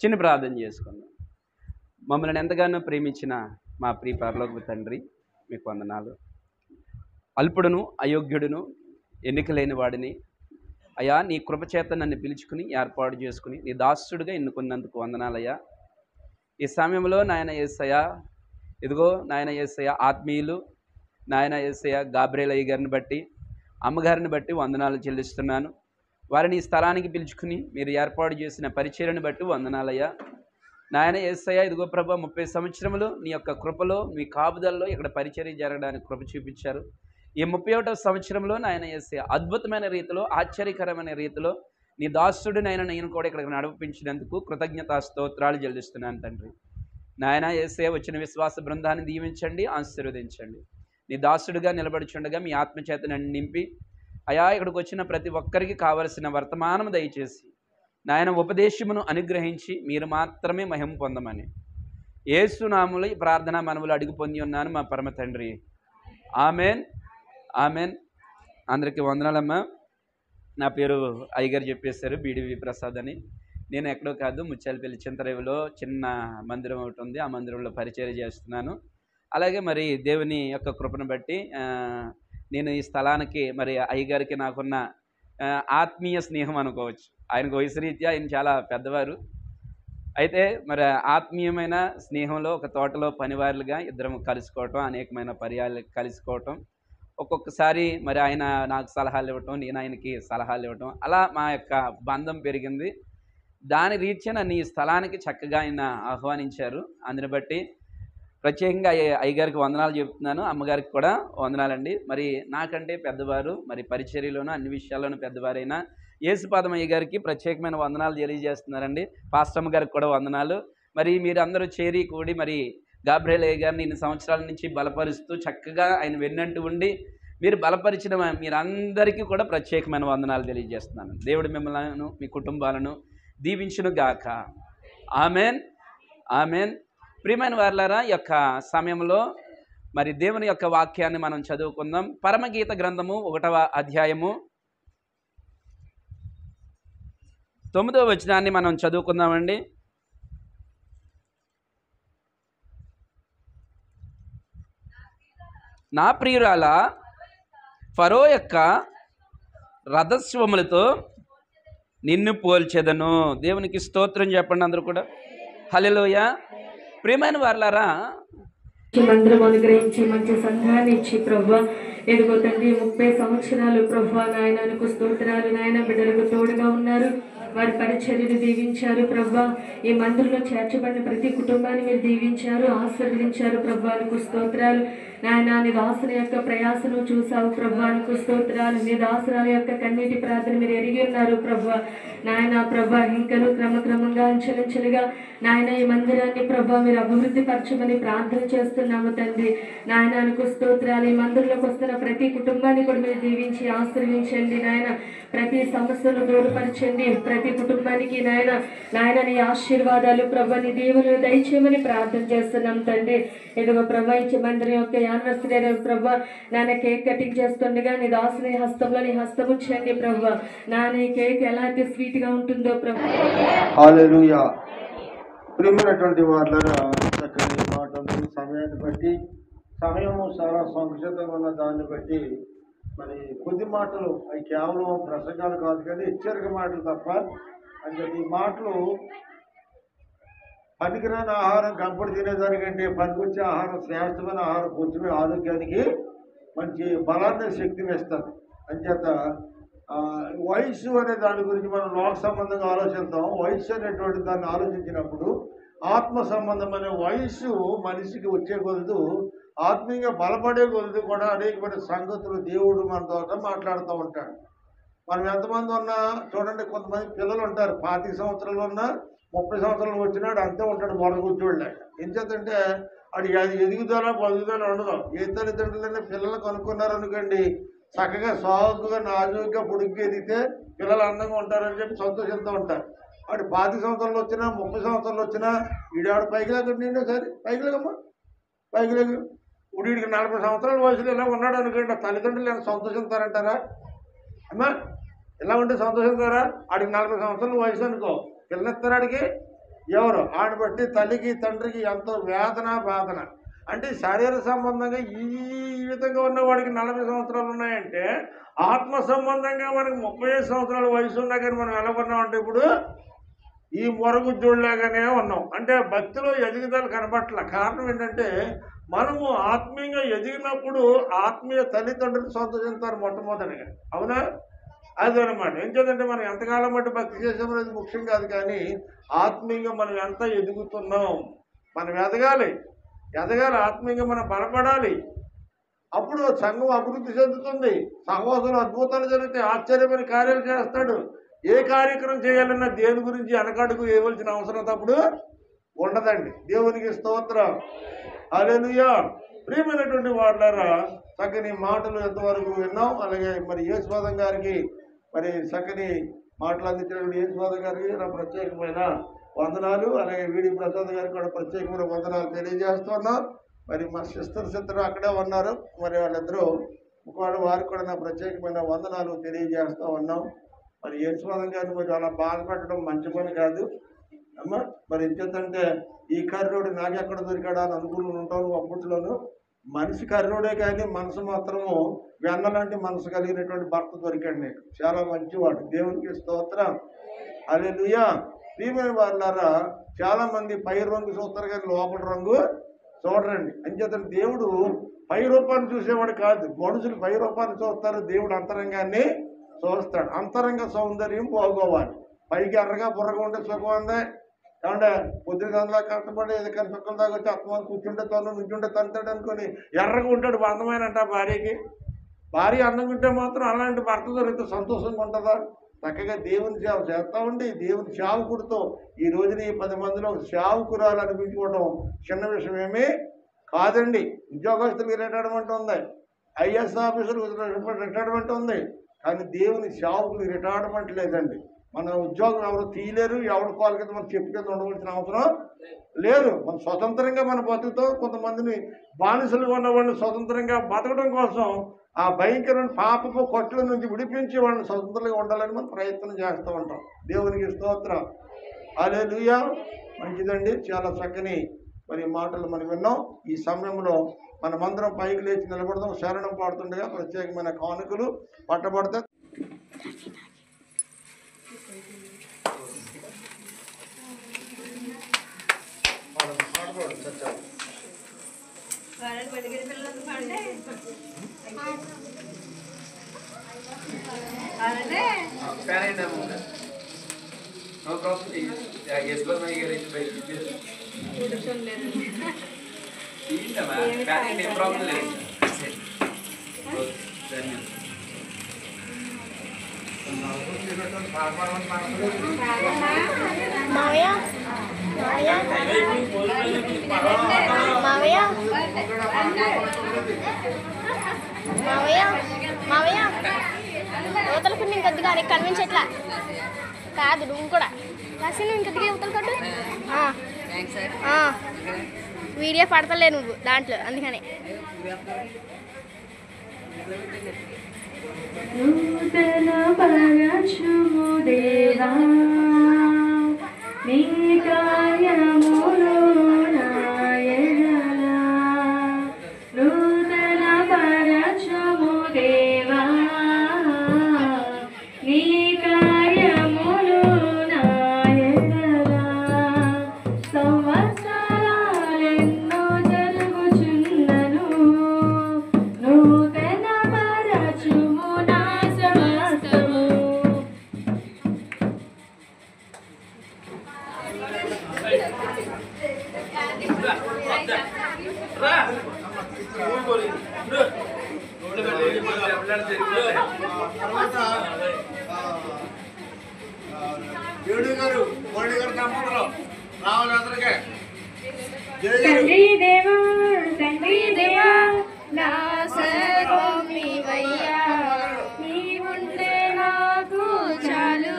చిన్న ప్రార్థన చేసుకుందాం. మమ్మల్ని ఎంతగానో ప్రేమించిన మా ప్రియ పరలోకపు తండ్రి, మీకు వందనాలు. అల్పుడును, అయోగ్యుడును, ఎన్నిక లేని వాడిని అయ్యా, నీ కృపచేత నన్ను పిలుచుకుని ఏర్పాటు చేసుకుని నీ దాసుడుగా ఎన్నుకున్నందుకు వందనాలయ్యా. ఈ సమయంలో నాయన యేసయ్య, ఇదిగో నాయన యేసయ్య, ఆత్మీయులు నాయన యేసయ్య గాబ్రియల్ అయ్య గారిని బట్టి, అమ్మగారిని బట్టి వందనాలు చెల్లిస్తున్నాను. వారిని ఈ స్థలానికి పిలుచుకుని మీరు ఏర్పాటు చేసిన పరిచర్యను బట్టి వందనాలయ్యా. నాయన యేసయ్య, ఇదిగో ప్రభా, 30 సంవత్సరములు నీ యొక్క కృపలో, మీ కాపుదల్లో ఇక్కడ పరిచర్య జరగడానికి కృప చూపించారు. ఈ 31వ సంవత్సరంలో నాయన యేసయ్య అద్భుతమైన రీతిలో, ఆశ్చర్యకరమైన రీతిలో నీ దాసుడినైనా నేను కూడా ఇక్కడికి నడిపించినందుకు కృతజ్ఞతా స్తోత్రాలు చెల్లిస్తున్నాను తండ్రి. నాయన యేసయ్య, వచ్చిన విశ్వాస బృందాన్ని దీవించండి, ఆశీర్వదించండి. నీ దాసుడిగా నిలబడుచుండగా మీ ఆత్మచేత నన్ను నింపి అయా, ఇక్కడికి వచ్చిన ప్రతి ఒక్కరికి కావలసిన వర్తమానం దయచేసి నాయన ఉపదేశమును అనుగ్రహించి మీరు మాత్రమే మహిమ పొందమని యేసు నామములో ఈ ప్రార్థన మనవులు అడిగి పొంది ఉన్నాను మా పరమ తండ్రి. Amen, amen. అందరికీ వందనాలమ్మా. నా పేరు అయ్యగారు చెప్పేశారు, బీడివి ప్రసాద్ అని. నేను ఎక్కడో కాదు, ముత్యాలపల్లి చింతరేవులో చిన్న మందిరం ఒకటి ఉంది, ఆ మందిరంలో పరిచర్య చేస్తున్నాను. అలాగే మరి దేవుని యొక్క కృపను బట్టి నేను ఈ స్థలానికి మరి అయ్యగారికి నాకున్న ఆత్మీయ స్నేహం అనుకోవచ్చు. ఆయనకు వయసు రీత్యా ఆయన చాలా పెద్దవారు. అయితే మరి ఆత్మీయమైన స్నేహంలో ఒక తోటలో పనివారులుగా ఇద్దరం కలుసుకోవటం, అనేకమైన పర్యాలు కలుసుకోవటం, ఒక్కొక్కసారి మరి ఆయన నాకు సలహాలు ఇవ్వటం, నేను ఆయనకి సలహాలు ఇవ్వటం, అలా మా యొక్క బంధం పెరిగింది. దాని రీత్యా నన్ను ఈ స్థలానికి చక్కగా ఆయన ఆహ్వానించారు. అందుని బట్టి ప్రత్యేకంగా అయ్యగారికి వందనాలు చెప్తున్నాను, అమ్మగారికి కూడా వందనాలండి. మరి నాకంటే పెద్దవారు, మరి పరిచర్యలోనూ అన్ని విషయాల్లోనూ పెద్దవారైనా యేసుపాదం అయ్యగారికి ప్రత్యేకమైన వందనాలు తెలియజేస్తున్నారండి. పాస్టమ్మ గారికి కూడా వందనాలు. మరి మీరు అందరూ చేరి కూడి మరి గాబ్రియల్ అయ్య గారిని ఇన్ని సంవత్సరాల నుంచి బలపరుస్తూ చక్కగా ఆయన వెన్నంటూ ఉండి మీరు బలపరిచిన మీరందరికీ కూడా ప్రత్యేకమైన వందనాలు తెలియజేస్తున్నాను. దేవుడు మిమ్మల్ని, మీ కుటుంబాలను దీవించును గాక. Amen, amen. ప్రియమైన వారలారా, ఈ యొక్క సమయంలో మరి దేవుని యొక్క వాక్యాన్ని మనం చదువుకుందాం. పరమగీత గ్రంథము 1వ అధ్యాయము 9వ వచనాన్ని మనం చదువుకుందామండి. నా ప్రియురాల ఫరో యొక్క రథస్వములతో నిన్ను పోల్చెదను. దేవునికి స్తోత్రం చెప్పండి అందరూ కూడా. హల్లెలూయా. ప్రియమైన వారలారా, మందిరం అనుగ్రహించి మంచి సంఘాన్ని ఇచ్చి ప్రభా, ఎదుగో తండ్రి 30 సంవత్సరాలు ప్రభా నాయనకు స్తోత్రాలు. నాయన బిడ్డలకు తోడుగా ఉన్నారు, వారి పరిచర్యలు దీవించారు ప్రభా. ఈ మందిరంలో చేర్చబడిన ప్రతి కుటుంబాన్ని మీరు దీవించారు, ఆశీర్వదించారు ప్రభానికి స్తోత్రాలు. నాయన నీ దాసుని యొక్క ప్రయాసను చూసావు ప్రభానికి స్తోత్రాలు. నీ దాసురాల యొక్క కన్నీటి ప్రార్థన మీరు ఎరిగి ఉన్నారు ప్రభా. నాయన ప్రభా, ఇంకను క్రమక్రమంగా అంచెలంచెలుగా నాయన ఈ మందిరాన్ని ప్రభా మీరు అభివృద్ధి పరచమని ప్రార్థన చేస్తున్నాము తండ్రి. నాయనకు స్తోత్రాలు. ఈ మందిరంలోకి వస్తున్న ప్రతి కుటుంబాన్ని కూడా మీరు దీవించి ఆశీర్వించండి నాయన. ప్రతి సమస్యను దూరపరచండి, ప్రతి కుటుంబానికి నాయన నీ ఆశీర్వాదాలు ప్రభా, నీ దీవెనలు దయచేయమని ప్రార్థన చేస్తున్నాం తండ్రి. ఇదిగో ప్రభా, ఇచ్చే మందిరం యొక్క యానివర్సరీ ప్రభా నాయన కేక్ కటింగ్ చేస్తుండగా నీ దాసుని హస్తంలో నీ హస్తం ఉంచండి ప్రభా. నాని కేక్ ఎలాంటి స్వీట్ గా ఉంటుందో ప్రభా. హల్లెలూయా. ప్రియమైనటువంటి వారులారా, చక్కని మాటలు, సమయాన్ని బట్టి, సమయము చాలా సంక్షిప్తంగా ఉన్న దాన్ని బట్టి మరి కొద్ది మాటలు, అవి కేవలం ప్రసంగాలు కాదు కానీ హెచ్చరిక మాటలు తప్ప. అంటే ఈ మాటలు పనికిరాని ఆహారం కంపడి తినేదానికంటే పనికొచ్చే ఆహారం, శ్రేష్టమైన ఆహారం, కొంచెమే ఆరోగ్యానికి మంచి బలాన్ని, శక్తిని ఇస్తుంది. అంచేత వయస్సు అనే దాని గురించి మనం లోక సంబంధంగా ఆలోచిద్దాం. వయస్సు అనేటువంటి దాన్ని ఆలోచించినప్పుడు ఆత్మ సంబంధమైన వయస్సు మనిషికి వచ్చే కొలదు, ఆత్మీయంగా బలపడే కొలది కూడా అనేకమైన సంగతులు దేవుడు మన ద్వారా మాట్లాడుతూ ఉంటాడు. మనం ఎంతమంది ఉన్నా చూడండి, కొంతమంది పిల్లలు ఉంటారు 25 సంవత్సరాలు ఉన్నా 30 సంవత్సరాలు వచ్చినాడు అంతే ఉంటాడు, మొదలు కూర్చోలేక. ఎంచేతంటే అది ఎదుగుదల పదుగుదల ఉండదు. ఏ తల్లిదండ్రులైనా పిల్లలకు అనుకున్నారనుకోండి, చక్కగా సాగుగా నాజుగా పొడుగ్గా ఎదిగితే పిల్లలు అందంగా ఉంటారని చెప్పి సంతోషంతో ఉంటారు. వాడు 25 సంవత్సరాలు వచ్చినా 30 సంవత్సరాలు వచ్చినా వీడాడు పైకి లేకుండా సరే పైకి లేకమ్మా పైకి లేకు. వీడికి 40 సంవత్సరాల వయసులో ఇలా ఉన్నాడు అనుకోండి, తల్లిదండ్రులు ఏమైనా సంతోషిస్తారంటారా అమ్మా? ఎలా ఉంటే సంతోషిస్తారా? ఆడికి 40 సంవత్సరాల వయసు అనుకో, పిల్లనిస్తారాడికి ఎవరు ఆడ బట్టి తల్లికి తండ్రికి ఎంతో వేదన బాధన. అంటే శరీర సంబంధంగా ఈ విధంగా ఉన్నవాడికి 40 సంవత్సరాలు ఉన్నాయంటే, ఆత్మ సంబంధంగా మనకి 35 సంవత్సరాల వయసు ఉన్నా కానీ మనం ఎలా ఉన్నామంటే ఇప్పుడు ఈ మొరగుజ్జోళ్ళలాగానే ఉన్నాం. అంటే భక్తిలో ఎదుగుదల కనబట్ల. కారణం ఏంటంటే మనము ఆత్మీయంగా ఎదిగినప్పుడు ఆత్మీయ తల్లిదండ్రులు సంతోషిస్తారు మొట్టమొదటిగా. అవునా? అదనమాట. ఏం చేద్దంటే మనం ఎంతకాలం బట్టి భక్తి చేసామనేది ముఖ్యం కాదు, కానీ ఆత్మీయంగా మనం ఎంత ఎదుగుతున్నాం, మనం ఎదగాలి. ఆత్మీయంగా మనం బలపడాలి. అప్పుడు సంఘం అభివృద్ధి చెందుతుంది. సహవాసులు అద్భుతాలు జరుగుతాయి, ఆశ్చర్యమైన కార్యాలు చేస్తాడు. ఏ కార్యక్రమం చేయాలన్నా దేని గురించి వెనకడుగు వేయవలసిన అవసరం అప్పుడు ఉండదండి. దేవునికి స్తోత్రం. హల్లెలూయా. ప్రియమైనటువంటి వాళ్ళారా, చక్కని మాటలు ఎంతవరకు విన్నాం. అలాగే మరి యేసుపాదం గారికి మరి చక్కని మాటలు అందించినటువంటి యేసుపాదం గారికి నా ప్రత్యేకమైన వందనాలు. అలాగే వీడి ప్రసాద్ గారికి కూడా ప్రత్యేకమైన వందనాలు తెలియజేస్తున్నాం. మరి మా సిస్టర్ అక్కడే ఉన్నారు. మరి వాళ్ళిద్దరూ వారికి కూడా నా ప్రత్యేకమైన వందనాలు తెలియజేస్తూ ఉన్నాం. మరి యేసుపాదం గారిని మరి అలా బాధపెట్టడం మంచి పని కాదు అమ్మ. మరి ఎందుకంటే ఈ కర్రోడు నాకెక్కడ దొరికాడా అని అనుకుని ఉంటాను అప్పట్లోనూ. మనిషి కర్రోడే కానీ మనసు మాత్రము వెన్నలాంటి మనసు కలిగినటువంటి భర్త దొరికాడు నీకు. చాలా మంచివాడు. దేవునికి స్తోత్రం. హల్లెలూయా. ప్రియమైన వాళ్ళారా, చాలా మంది పై రంగు చూస్తారు కానీ లోపల రంగు చూడరండి. అంచేతను దేవుడు పై రూపాన్ని చూసేవాడు కాదు, మనుషులు పై రూపాన్ని చూస్తారు, దేవుడు అంతరంగాన్ని చూస్తాడు. అంతరంగ సౌందర్యం పోగోవాలి. పైకి ఎర్రగా బుర్రగా ఉంటే సుఖం ఉందే ఏమంటే పొద్దున గంటలా కష్టపడి ఏదో కానీ సుఖం దాకా వచ్చి అత్తమాని కూర్చుంటే తను నుంచుంటే తంతాడు అనుకొని ఎర్రగా ఉంటాడు అందమైన అంట భార్యకి. భార్య అందంగా ఉంటే మాత్రం అలాంటి భర్త దొరికితే సంతోషంగా ఉంటుందా? చక్కగా దేవుని సేవ చేస్తూ ఉండి దేవుని సేవకుడితో ఈ రోజున ఈ 10 మందిలో సేవకురాలు అనిపించుకోవడం చిన్న విషయం ఏమీ కాదండి. ఉద్యోగస్తులకి రిటైర్మెంట్ ఉంది, ఐఏఎస్ ఆఫీసర్లకు రిటైర్మెంట్ ఉంది, కానీ దేవుని సేవకులు రిటైర్మెంట్ లేదండి. మన ఉద్యోగం ఎవరు తీయలేరు, ఎవరి కాళ్ళ కింద మనం చెప్పు కింద ఉండవలసిన అవసరం లేదు. మనం స్వతంత్రంగా మన బతుకుతో కొంతమందిని బానిసలుగా ఉన్నవాడిని స్వతంత్రంగా బతకడం కోసం ఆ భయంకరమైన పాపపు కొట్ల నుంచి విడిపించి వాళ్ళని స్వతంత్రంగా ఉండాలని మనం ప్రయత్నం చేస్తూ ఉంటాం. దేవునికి స్తోత్రం. హల్లెలూయా. మంచిదండి. చాలా చక్కని మరి మాటలు మనం విన్నాం. ఈ సమయంలో మనమందరం పైకి లేచి నిలబడదాం. శరణం పాడుతుండగా ప్రత్యేకమైన కానుకలు పట్టబడతాయి. యువతలకు నేను కొద్దిగా కన్విన్స్ ఎట్లా కాదు, నువ్వు కూడా రాసి నువ్వు ఇంకొద్దిగా యువతలు కట్టు. వీడియో పడతలే నువ్వు దాంట్లో, అందుకని. నూతన పరచుము దేవా నీ కార్యములు నా ఎడల. నూతన పరచుము దేవా నీ కార్యములు నా ఎడల. సంవత్సరాలెన్నో జరుగుచున్నను, నూతన పరచుము నా సమస్తము. తండ్రి దేవా, తండ్రి దేవా, నా సర్వం నీవయ్యా, నీవుంటే నాకు చాలు.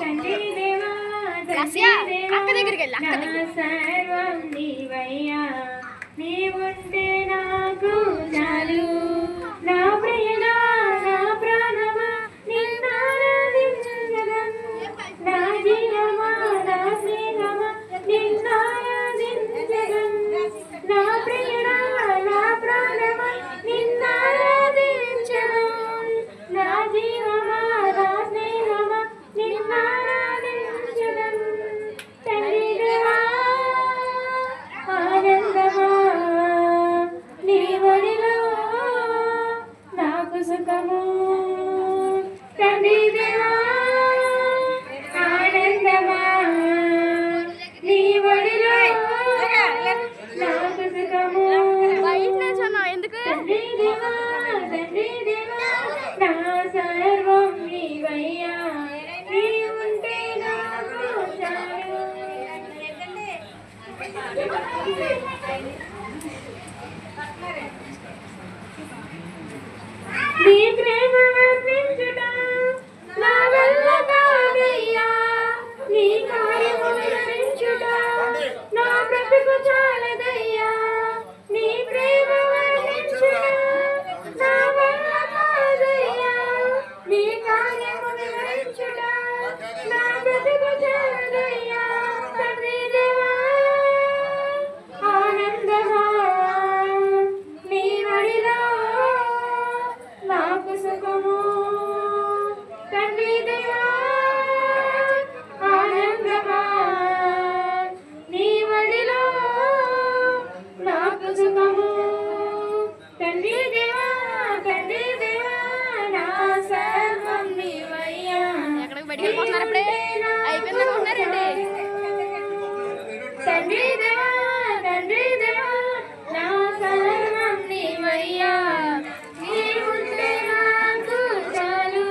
తండ్రి దేవా, తండ్రి దేవా, నా సర్వం నీవయ్యా, నీవుంటే నాకు చాలు. నా ప్రియుడా, నా ప్రాణమా, నిన్నారాధించుదను. నా జీవమా, నా స్నేహమా, బ్రతుకు చాలదయ్యా నీ ప్రేమ వర్ణించుట నా వల్ల కాదయ్యా నీ కార్యమును వివరించుట నా బ్రతుకు చాలదయ్యా తండ్రి దేవా ఆనందమా నీ వడిలో నాకు సుఖము తండ్రి దేవా ఆనందమా నీ వడిలో నాకు సుఖము తండ్రి దేవా నా సర్వం నీవయ్యా ఎక్కడికి బయటికి వెళ్ళిపోతున్నారు అప్పుడే అయిపోయింది అనుకుంటున్నారండి తండ్రి దేవా నా సర్వం నీవయ్యా నీవుంటే నాకు చాలు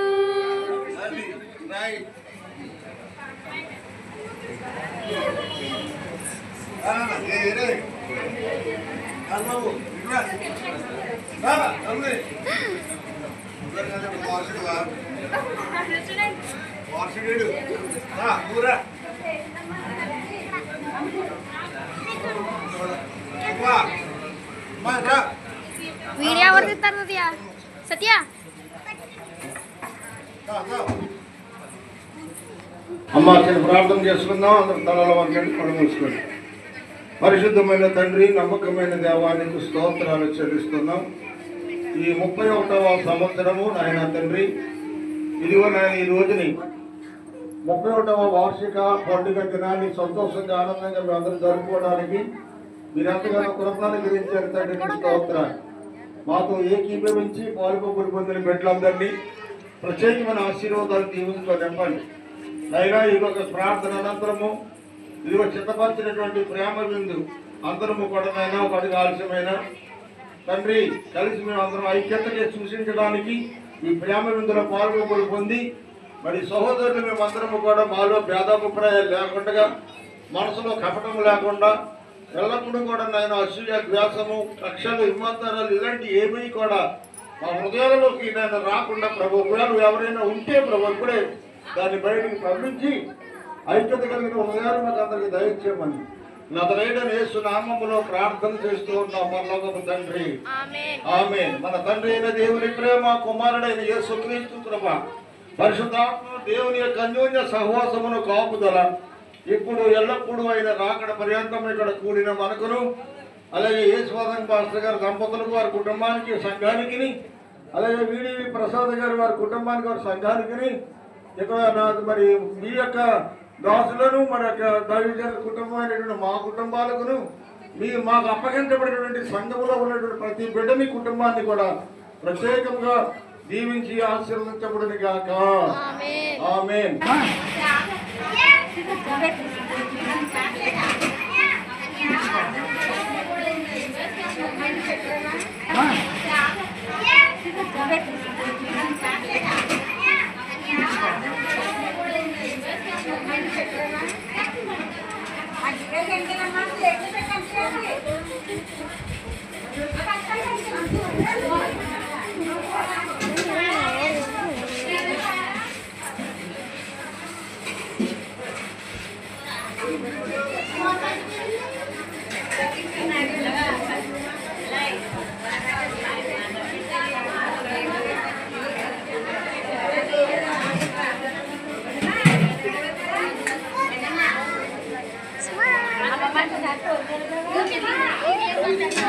వీడియో ఎవరు తీస్తారు సత్య అమ్మ చిన్న ప్రార్థన చేసుకుందాం. అందరు తలలో వంచండి, కళ్ళు మూసుకోండి. పరిశుద్ధమైన తండ్రి, నమ్మకమైన దేవానికి స్తోత్రాలు చెల్లిస్తున్నాం. ఈ 31వ సంవత్సరము నాయన తండ్రి, ఇదిగో నాయన ఈ రోజుని 31వ వార్షిక పండుగ దినాన్ని సంతోషంగా ఆనందంగా మేము అందరూ జరుపుకోవడానికి మీరు ఎంతగానో కృపను గురించారు తండ్రి. స్తోత్రాలు మాతో ఏకీభవించి పాల్గొబడి పొందిన బిడ్డలందరినీ ప్రత్యేకమైన ఆశీర్వాదాలు దీవుతో నింపండి. అయినా ఇదొక ప్రార్థన అనంతరము ఇదిగో చిత్తపరిచినటువంటి ప్రేమ విందు అందరము కూడా నైనా ఒకటి ఆలస్యమైన తండ్రి కలిసి మేము అందరం ఐక్యతగా సూచించడానికి ఈ ప్రేమ విందులో పాల్గొబడి పొంది మరి సహోదరులు మేమందరము కూడా మాలో భేదాభిప్రాయాలు లేకుండా మనసులో కపటం లేకుండా ఎల్లప్పుడూ కూడా నేను అసూయ ద్వేషము కక్షలు హిమంతరాలు ఇలాంటి ఏమీ కూడా మా హృదయాలలోకి నేను రాకుండా ప్రభు నువ్వు ఎవరైనా ఉంటే ప్రభు ఇప్పుడే దాన్ని బయటికి పంపించి ఐక్యత కలిగిన హృదయాలు మాకు అందరికి దయచేయమని నజరేయుడైన యేసు నామములో ప్రార్థన చేస్తూ ఉన్నాం పరలోకపు తండ్రి ఆమేన్. మన తండ్రి అయిన దేవుని ప్రేమ, కుమారుడైన యేసుక్రీస్తు కృప, పరిశుద్ధాత్మ దేవుని యొక్క అన్యోన్య సహవాసమును కాపుదల ఇప్పుడు ఎల్లప్పుడూ ఆయన రాకడ పర్యంతం ఇక్కడ కూడిన మనకును అలాగే యేసువాదం పాస్టర్ గారి దంపతులకు వారి కుటుంబానికి సంఘానికి అలాగే వీడివి ప్రసాద్ గారి వారి కుటుంబానికి వారి సంఘానికి ఇక్కడ మరి మీ యొక్క దాసులను మన యొక్క దైవజన కుటుంబమైనటువంటి మా కుటుంబాలకును మాకు అప్పగించబడినటువంటి సంఘములో ఉన్నటువంటి ప్రతి బిడ్డని కుటుంబాన్ని కూడా ప్రత్యేకంగా దీవించి ఆశీర్వదించబడును గాక. ఆమేన్. Smile.